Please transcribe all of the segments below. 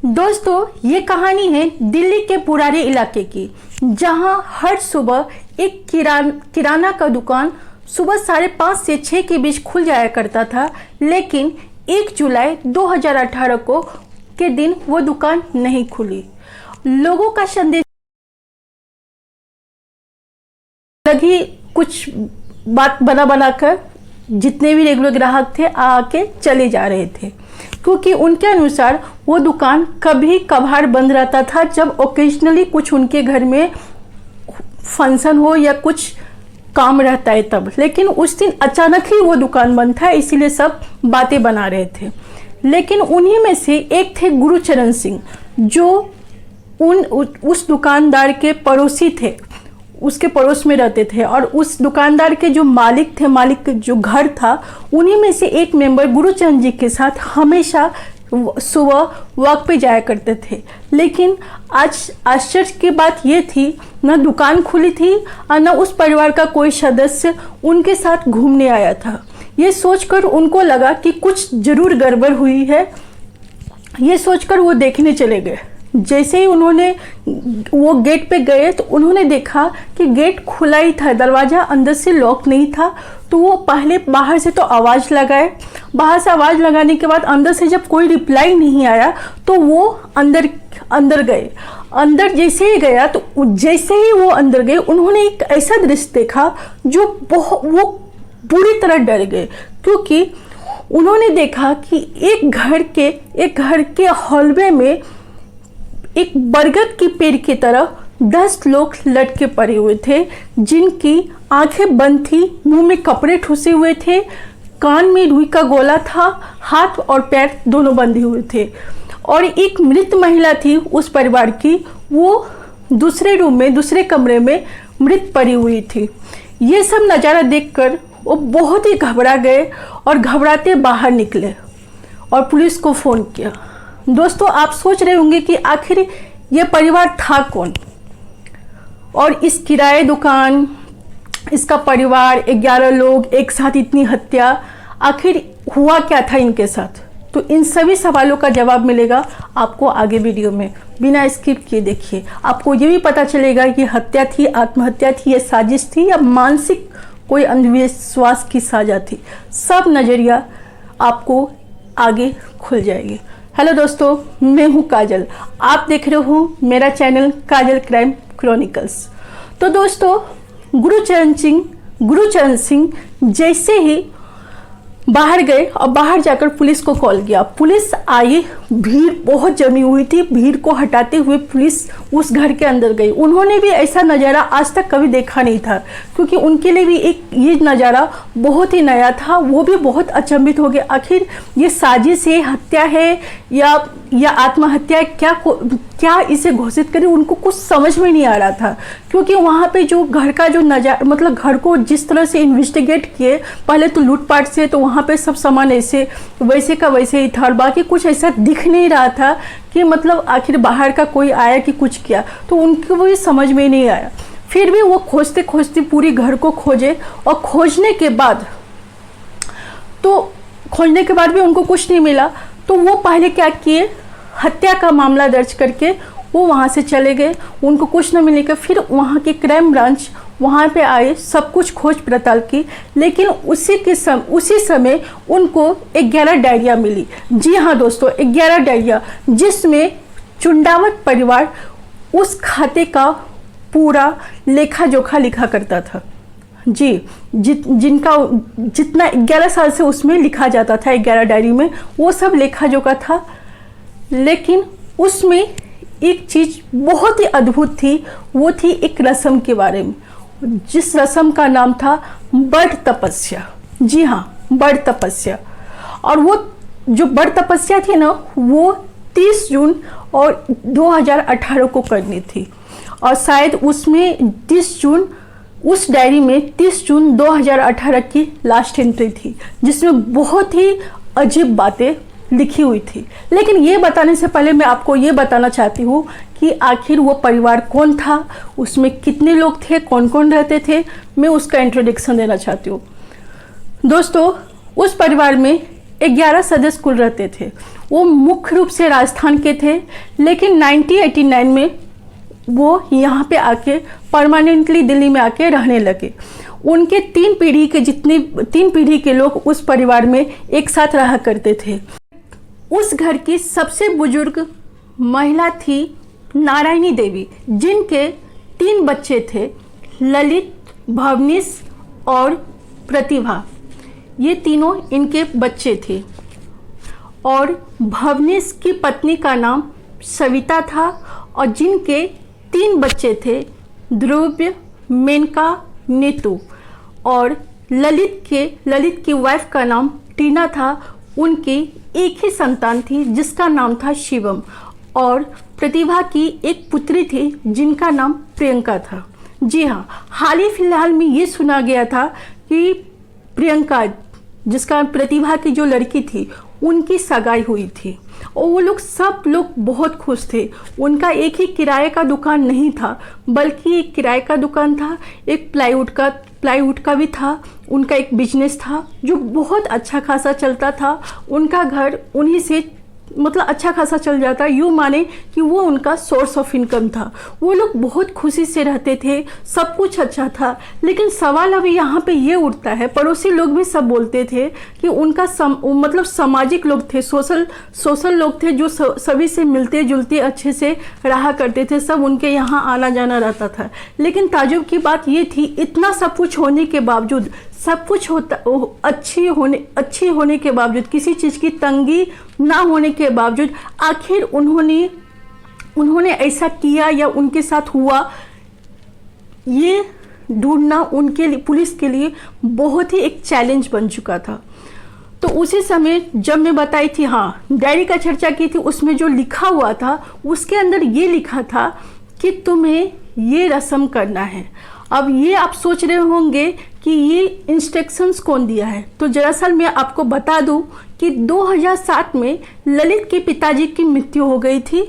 दोस्तों ये कहानी है दिल्ली के पुराने इलाके की, जहां हर सुबह एक किराना का दुकान सुबह 5:30 से 6 के बीच खुल जाया करता था। लेकिन 1 जुलाई 2018 को के दिन वो दुकान नहीं खुली। लोगों का संदेश लगी कुछ बात बनाकर जितने भी रेगुलर ग्राहक थे आके चले जा रहे थे, क्योंकि उनके अनुसार वो दुकान कभी कभार बंद रहता था, जब ओकेजनली कुछ उनके घर में फंक्शन हो या कुछ काम रहता है तब। लेकिन उस दिन अचानक ही वो दुकान बंद था, इसीलिए सब बातें बना रहे थे। लेकिन उन्हीं में से एक थे गुरुचरण सिंह, जो उस दुकानदार के पड़ोसी थे, उसके पड़ोस में रहते थे। और उस दुकानदार के जो मालिक थे, मालिक जो घर था, उन्हीं में से एक मेंबर गुरुचरण जी के साथ हमेशा सुबह वॉक पे जाया करते थे। लेकिन आज आश्चर्य की बात ये थी, न दुकान खुली थी और न उस परिवार का कोई सदस्य उनके साथ घूमने आया था। ये सोचकर उनको लगा कि कुछ जरूर गड़बड़ हुई है। ये सोचकर वो देखने चले गए। जैसे ही उन्होंने वो गेट पे गए तो उन्होंने देखा कि गेट खुला ही था, दरवाज़ा अंदर से लॉक नहीं था। तो वो पहले बाहर से तो आवाज़ लगाए, बाहर से आवाज़ लगाने के बाद अंदर से जब कोई रिप्लाई नहीं आया तो वो अंदर गए। अंदर जैसे ही गया तो जैसे ही वो अंदर गए, उन्होंने एक ऐसा दृश्य देखा जो वो पूरी तरह डर गए, क्योंकि उन्होंने देखा कि एक घर के हॉलवे में एक बरगद की पेड़ की तरह 10 लोग लटके पड़े हुए थे, जिनकी आंखें बंद थी, मुंह में कपड़े ठुसे हुए थे, कान में रुई का गोला था, हाथ और पैर दोनों बंधे हुए थे। और एक मृत महिला थी उस परिवार की, वो दूसरे रूम में, दूसरे कमरे में मृत पड़ी हुई थी। ये सब नज़ारा देखकर वो बहुत ही घबरा गए और घबराते बाहर निकले और पुलिस को फ़ोन किया। दोस्तों, आप सोच रहे होंगे कि आखिर ये परिवार था कौन, और इस किराए दुकान, इसका परिवार, 11 लोग एक साथ, इतनी हत्या, आखिर हुआ क्या था इनके साथ? तो इन सभी सवालों का जवाब मिलेगा आपको आगे वीडियो में। बिना स्किप किए देखिए, आपको ये भी पता चलेगा कि हत्या थी, आत्महत्या थी, या साजिश थी, या मानसिक कोई अंधविश्वास की साजा थी। सब नज़रिया आपको आगे खुल जाएगी। हेलो दोस्तों, मैं हूँ काजल, आप देख रहे हो मेरा चैनल काजल क्राइम क्रॉनिकल्स। तो दोस्तों, गुरुचरण सिंह जैसे ही बाहर गए और बाहर जाकर पुलिस को कॉल किया। पुलिस आई, भीड़ बहुत जमी हुई थी, भीड़ को हटाते हुए पुलिस उस घर के अंदर गई। उन्होंने भी ऐसा नज़ारा आज तक कभी देखा नहीं था, क्योंकि उनके लिए भी ये नज़ारा बहुत ही नया था। वो भी बहुत अचंभित हो गए, आखिर ये साजिश है, हत्या है या आत्महत्या, क्या इसे घोषित करें? उनको कुछ समझ में नहीं आ रहा था, क्योंकि वहाँ पे जो घर का जो नज़ारा, मतलब घर को जिस तरह से इन्वेस्टिगेट किए, पहले तो लूटपाट से, तो वहाँ पे सब सामान ऐसे वैसे का वैसे ही था, और बाकी कुछ ऐसा दिख नहीं रहा था कि मतलब आखिर बाहर का कोई आया कि कुछ किया। तो उनको वो समझ में नहीं आया। फिर भी वो खोजते खोजते पूरी घर को खोजे, और खोजने के बाद भी उनको कुछ नहीं मिला। तो वो पहले क्या किए, हत्या का मामला दर्ज करके वो वहाँ से चले गए। उनको कुछ न मिले, फिर वहाँ के क्राइम ब्रांच वहाँ पे आए, सब कुछ खोज पड़ताल की। लेकिन उसी समय उनको 11 डायरिया मिली। जी हाँ दोस्तों, 11 डायरिया, जिसमें चुंडावत परिवार उस खाते का पूरा लेखा जोखा लिखा करता था। जी, जिनका जितना 11 साल से उसमें लिखा जाता था, 11 डायरी में, वो सब लेखा जोखा था। लेकिन उसमें एक चीज़ बहुत ही अद्भुत थी, वो थी एक रस्म के बारे में, जिस रस्म का नाम था बड़ तपस्या। जी हाँ, बड़ तपस्या। और वो जो बड़ तपस्या थी ना, वो 30 जून और 2018 को करनी थी। और शायद उसमें 30 जून, उस डायरी में 30 जून 2018 की लास्ट एंट्री थी, जिसमें बहुत ही अजीब बातें लिखी हुई थी। लेकिन ये बताने से पहले मैं आपको ये बताना चाहती हूँ कि आखिर वो परिवार कौन था, उसमें कितने लोग थे, कौन कौन रहते थे, मैं उसका इंट्रोडक्शन देना चाहती हूँ। दोस्तों, उस परिवार में 11 सदस्य कुल रहते थे। वो मुख्य रूप से राजस्थान के थे, लेकिन 1989 में वो यहाँ पे आके परमानेंटली दिल्ली में आके रहने लगे। उनके 3 पीढ़ी के लोग उस परिवार में एक साथ रहा करते थे। उस घर की सबसे बुजुर्ग महिला थी नारायणी देवी, जिनके 3 बच्चे थे, ललित, भवनीश और प्रतिभा। ये तीनों इनके बच्चे थे। और भवनीश की पत्नी का नाम सविता था, और जिनके 3 बच्चे थे, ध्रुव, मेनका, नीतू। और ललित की वाइफ का नाम टीना था। उनकी एक ही संतान थी जिसका नाम था शिवम। और प्रतिभा की एक पुत्री थी जिनका नाम प्रियंका था। जी हाँ, हाल ही फिलहाल में ये सुना गया था कि प्रियंका, जिसका प्रतिभा की जो लड़की थी, उनकी सगाई हुई थी। और वो लोग सब लोग बहुत खुश थे। उनका एक ही किराए का दुकान नहीं था, बल्कि एक किराए का दुकान था, एक प्लाईवुड का भी था। उनका एक बिजनेस था जो बहुत अच्छा खासा चलता था। उनका घर उन्हीं से मतलब अच्छा खासा चल जाता, यूँ माने कि वो उनका सोर्स ऑफ इनकम था। वो लोग बहुत खुशी से रहते थे, सब कुछ अच्छा था। लेकिन सवाल अभी यहाँ पे ये उठता है, पड़ोसी लोग भी सब बोलते थे कि उनका मतलब सामाजिक लोग थे, सोशल लोग थे, जो सभी से मिलते जुलते अच्छे से रहा करते थे। सब उनके यहाँ आना जाना रहता था। लेकिन ताज्जुब की बात ये थी, इतना सब कुछ होने के बावजूद, सब कुछ अच्छी होने के बावजूद, किसी चीज़ की तंगी ना होने के बावजूद, आखिर उन्होंने ऐसा किया या उनके साथ हुआ, ये ढूंढना उनके लिए, पुलिस के लिए बहुत ही एक चैलेंज बन चुका था। तो उसी समय जब मैं बताई थी, हाँ, डायरी का चर्चा की थी, उसमें जो लिखा हुआ था उसके अंदर ये लिखा था कि तुम्हें ये रस्म करना है। अब ये आप सोच रहे होंगे कि ये इंस्ट्रक्शंस कौन दिया है। तो दरअसल मैं आपको बता दूं कि 2007 में ललित के पिताजी की मृत्यु हो गई थी।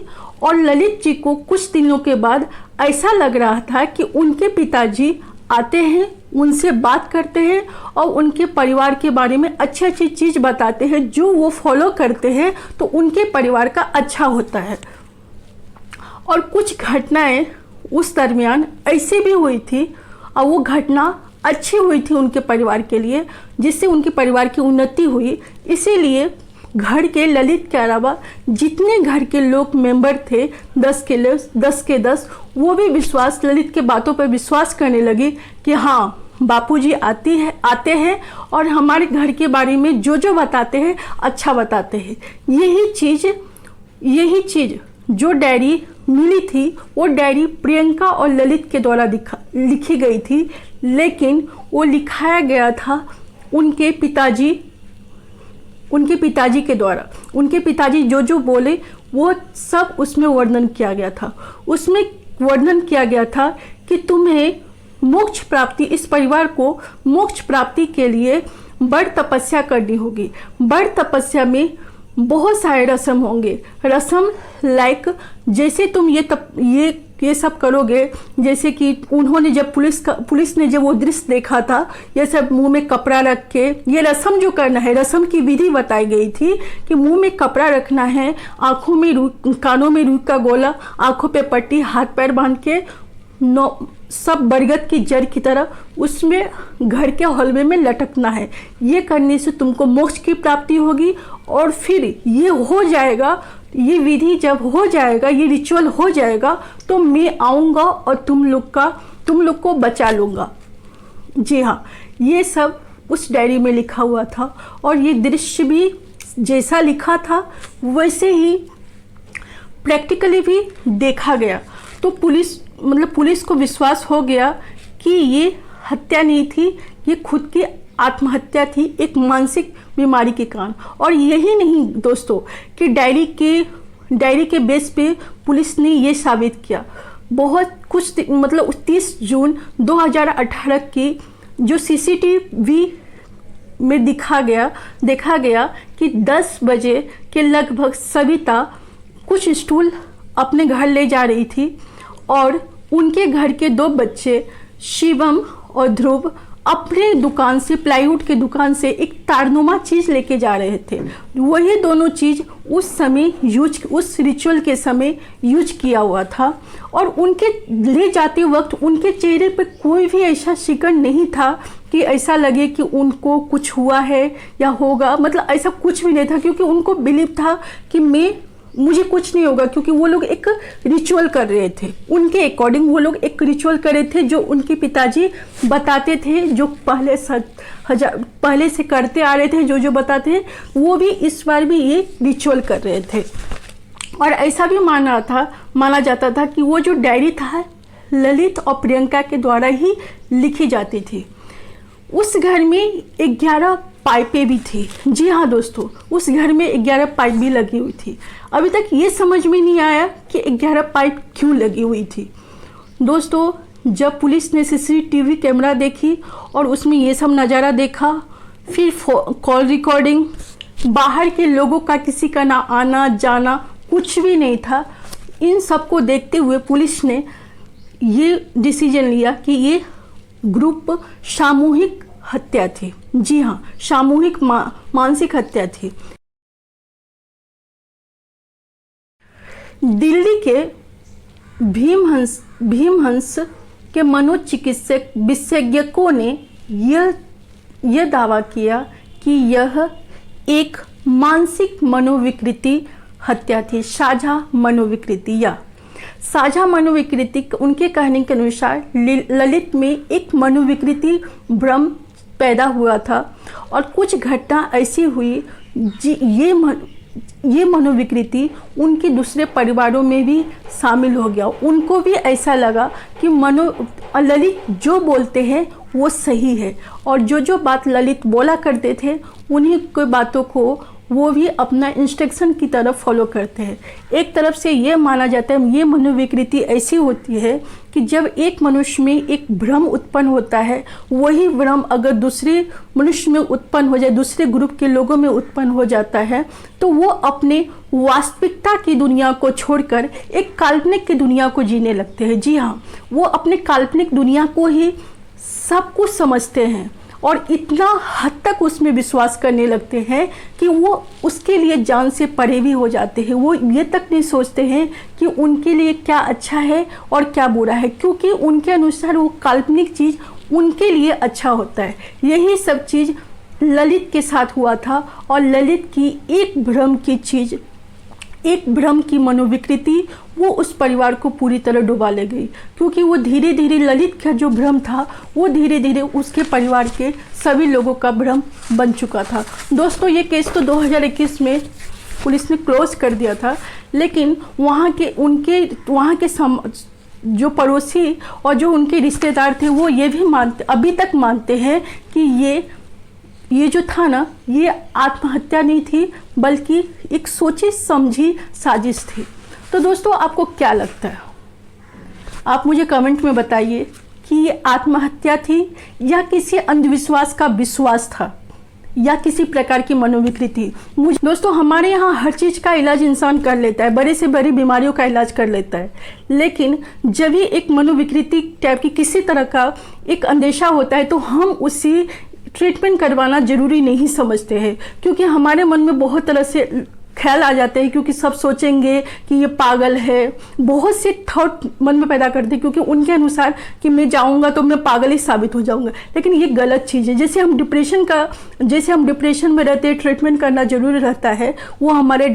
और ललित जी को कुछ दिनों के बाद ऐसा लग रहा था कि उनके पिताजी आते हैं, उनसे बात करते हैं और उनके परिवार के बारे में अच्छी अच्छी चीज़ बताते हैं, जो वो फॉलो करते हैं तो उनके परिवार का अच्छा होता है। और कुछ घटनाएं उस दरमियान ऐसी भी हुई थी, और वो घटना अच्छी हुई थी उनके परिवार के लिए, जिससे उनके परिवार की उन्नति हुई। इसीलिए घर के, ललित के अलावा जितने घर के लोग मेंबर थे, 10 के 10, वो भी ललित के बातों पर विश्वास करने लगे कि हाँ, बापूजी आते हैं और हमारे घर के बारे में जो बताते हैं अच्छा बताते हैं। यही चीज़ जो डायरी मिली थी, वो डायरी प्रियंका और ललित के द्वारा लिखी गई थी, लेकिन वो लिखाया गया था उनके पिताजी के द्वारा। उनके पिताजी जो बोले वो सब उसमें वर्णन किया गया था। उसमें वर्णन किया गया था कि तुम्हें मोक्ष प्राप्ति, इस परिवार को मोक्ष प्राप्ति के लिए बड़ तपस्या करनी होगी। बड़ तपस्या में बहुत सारे रस्म होंगे। रस्म लाइक, जैसे तुम ये सब करोगे, जैसे कि उन्होंने जब पुलिस ने जब वो दृश्य देखा था, ये सब मुंह में कपड़ा रख के ये रस्म जो करना है, रस्म की विधि बताई गई थी कि मुंह में कपड़ा रखना है, आँखों में कानों में रुई का गोला, आँखों पे पट्टी, हाथ पैर बांध के सब बरगद की जड़ की तरह उसमें घर के हलवे में लटकना है। ये करने से तुमको मोक्ष की प्राप्ति होगी। और फिर ये हो जाएगा, ये विधि जब हो जाएगा, ये रिचुअल हो जाएगा, तो मैं आऊँगा और तुम लोग को बचा लूँगा। जी हाँ, ये सब उस डायरी में लिखा हुआ था। और ये दृश्य भी जैसा लिखा था वैसे ही प्रैक्टिकली भी देखा गया। तो पुलिस को विश्वास हो गया कि ये हत्या नहीं थी, ये खुद की आत्महत्या थी, एक मानसिक बीमारी के कारण। और यही नहीं दोस्तों कि डायरी के बेस पे पुलिस ने ये साबित किया। बहुत कुछ 30 जून 2018 की जो CCTV में देखा गया कि 10 बजे के लगभग सविता कुछ स्टूल अपने घर ले जा रही थी और उनके घर के 2 बच्चे शिवम और ध्रुव अपने दुकान से, प्लाईवुड की दुकान से एक तारनुमा चीज़ लेके जा रहे थे। वही दोनों चीज़ उस समय उस रिचुअल के समय यूज किया हुआ था, और उनके ले जाते वक्त उनके चेहरे पर कोई भी ऐसा शिकन नहीं था कि ऐसा लगे कि उनको कुछ हुआ है या होगा, मतलब ऐसा कुछ भी नहीं था, क्योंकि उनको बिलीव था कि मुझे कुछ नहीं होगा, क्योंकि वो लोग एक रिचुअल कर रहे थे। उनके अकॉर्डिंग वो लोग एक रिचुअल कर रहे थे जो उनके पिताजी बताते थे, जो पहले से करते आ रहे थे, जो बताते हैं, वो भी इस बार भी ये रिचुअल कर रहे थे। और ऐसा भी माना जाता था कि वो जो डायरी था ललित और प्रियंका के द्वारा ही लिखी जाती थी। उस घर में 11 पाइपें भी थी। जी हाँ दोस्तों, उस घर में 11 पाइप भी लगी हुई थी। अभी तक ये समझ में नहीं आया कि 11 पाइप क्यों लगी हुई थी। दोस्तों, जब पुलिस ने CCTV कैमरा देखी और उसमें ये सब नज़ारा देखा, फिर कॉल रिकॉर्डिंग, बाहर के लोगों का किसी का ना आना जाना कुछ भी नहीं था। इन सब को देखते हुए पुलिस ने ये डिसीजन लिया कि ये ग्रुप सामूहिक हत्या थी। जी हाँ, सामूहिक मानसिक हत्या थी। दिल्ली के भीमहंस के मनोचिकित्सक विशेषज्ञों ने यह दावा किया कि यह एक मानसिक मनोविकृति हत्या थी, साझा मनोविकृति या साझा मनोविकृति। उनके कहने के अनुसार ललित में एक मनोविकृति भ्रम पैदा हुआ था, और कुछ घटना ऐसी हुई ये मनोविकृति उनके दूसरे परिवारों में भी शामिल हो गया। उनको भी ऐसा लगा कि ललित जो बोलते हैं वो सही है, और जो बात ललित बोला करते थे उन्हीं के बातों को वो भी अपना इंस्ट्रक्शन की तरफ फॉलो करते हैं। एक तरफ से ये माना जाता है, ये मनोविकृति ऐसी होती है कि जब एक मनुष्य में एक भ्रम उत्पन्न होता है, वही भ्रम अगर दूसरे मनुष्य में उत्पन्न हो जाए, दूसरे ग्रुप के लोगों में उत्पन्न हो जाता है, तो वो अपने वास्तविकता की दुनिया को छोड़कर एक काल्पनिक की दुनिया को जीने लगते हैं। जी हाँ, वो अपने काल्पनिक दुनिया को ही सब कुछ समझते हैं और इतना हद तक उसमें विश्वास करने लगते हैं कि वो उसके लिए जान से परे भी हो जाते हैं। वो ये तक नहीं सोचते हैं कि उनके लिए क्या अच्छा है और क्या बुरा है, क्योंकि उनके अनुसार वो काल्पनिक चीज़ उनके लिए अच्छा होता है। यही सब चीज़ ललित के साथ हुआ था, और ललित की एक भ्रम की मनोविकृति वो उस परिवार को पूरी तरह डुबा ले गई, क्योंकि वो धीरे धीरे ललित का जो भ्रम था वो धीरे धीरे उसके परिवार के सभी लोगों का भ्रम बन चुका था। दोस्तों, ये केस तो 2021 में पुलिस ने क्लोज कर दिया था, लेकिन वहाँ के जो पड़ोसी और जो उनके रिश्तेदार थे वो ये भी अभी तक मानते हैं कि ये जो था ना, ये आत्महत्या नहीं थी, बल्कि एक सोची समझी साजिश थी। तो दोस्तों, आपको क्या लगता है? आप मुझे कमेंट में बताइए कि ये आत्महत्या थी या किसी अंधविश्वास का विश्वास था या किसी प्रकार की मनोविकृति। दोस्तों, हमारे यहाँ हर चीज़ का इलाज इंसान कर लेता है, बड़े से बड़ी बीमारियों का इलाज कर लेता है, लेकिन जब भी एक मनोविकृति टाइप की किसी तरह का एक अंदेशा होता है तो हम उसी ट्रीटमेंट करवाना ज़रूरी नहीं समझते हैं, क्योंकि हमारे मन में बहुत तरह से ख्याल आ जाते हैं, क्योंकि सब सोचेंगे कि ये पागल है। बहुत से थॉट मन में पैदा करते हैं, क्योंकि उनके अनुसार कि मैं जाऊंगा तो मैं पागल ही साबित हो जाऊंगा। लेकिन ये गलत चीज़ है। जैसे हम डिप्रेशन में रहते हैं, ट्रीटमेंट करना जरूरी रहता है, वो हमारे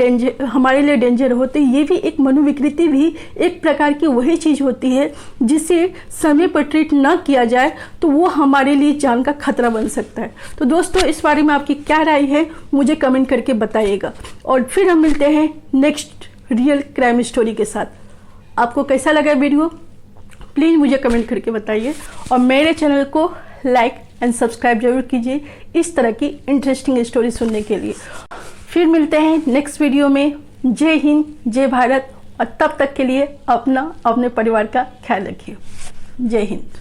लिए डेंजर होते हैं। ये भी एक मनोविकृति भी एक प्रकार की वही चीज़ होती है, जिसे समय पर ट्रीट ना किया जाए तो वो हमारे लिए जान का खतरा बन सकता है। तो दोस्तों, इस बारे में आपकी क्या राय है मुझे कमेंट करके बताइएगा, और फिर हम मिलते हैं नेक्स्ट रियल क्राइम स्टोरी के साथ। आपको कैसा लगा वीडियो प्लीज़ मुझे कमेंट करके बताइए, और मेरे चैनल को लाइक एंड सब्सक्राइब जरूर कीजिए इस तरह की इंटरेस्टिंग स्टोरी सुनने के लिए। फिर मिलते हैं नेक्स्ट वीडियो में। जय हिंद, जय भारत, और तब तक के लिए अपने परिवार का ख्याल रखिए। जय हिंद।